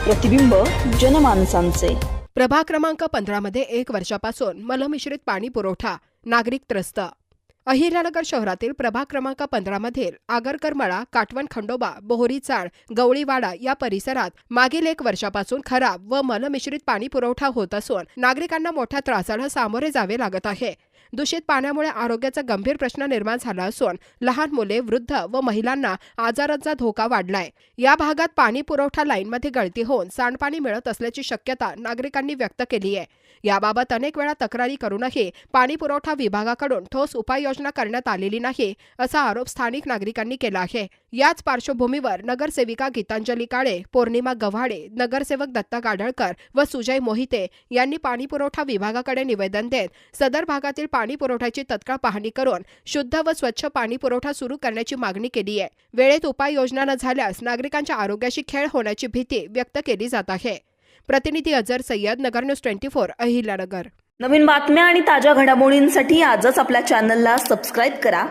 प्रतिबिंब जनमानसांचे। प्रभाग क्रमांक 15 मध्ये 1 वर्षापासून मलमिश्रित पाणी पुरवठा, नागरिक त्रस्त। अहिल्यानगर शहरातील प्रभाग क्रमांक 15 मधील आगरकरमळा, काटवण खंडोबा, बोहरी चाळ, गवळीवाडा या परिसरात मागील 1 वर्षापासून खराब व मलमिश्रित पाणी पुरवठा होत असून नागरिकांना मोठ्या त्रासाला सामोरे जावे लागत आहे। दूषित पाण्यामुळे आरोग्याचा गंभीर प्रश्न निर्माण झाला असून लहान मुले, वृद्ध व महिलांना आजारांचा धोका वाढलाय। या भागात पाणी पुरवठा लाईनमध्ये गळती होऊन सांडपाणी मिळत असल्याची शक्यता नागरिकांनी व्यक्त केली आहे। याबाबत अनेक वेळा तक्रारी करूनही पाणी पुरवठा विभागाकडून ठोस उपाययोजना करण्यात आलेली नाही असा आरोप स्थानिक नागरिकांनी केला आहे। याच पार्श्वभूमीवर नगरसेविका गीतांजली काळे, पौर्णिमा गव्हाडे, नगरसेवक दत्ता गाडळकर व सुजय मोहिते यांनी पाणी पुरवठा विभागाकडे निवेदन देत सदर भागातील पाणी पुरवठ्याची तत्काळ पाहणी करून शुद्ध व स्वच्छ पाणी पुरवठा सुरू करण्याची मागणी केली आहे। वेळेत उपाययोजना न झाल्यास नागरिकांच्या आरोग्याशी खेळ होण्याची भीती व्यक्त केली जात आहे। प्रतिनिधी अजर सय्यद, नगर न्यूज 24, अहिल्यानगर। नवीन बातम्या आणि ताज्या घडामोडींसाठी आजच आपल्या चॅनलला सबस्क्राईब करा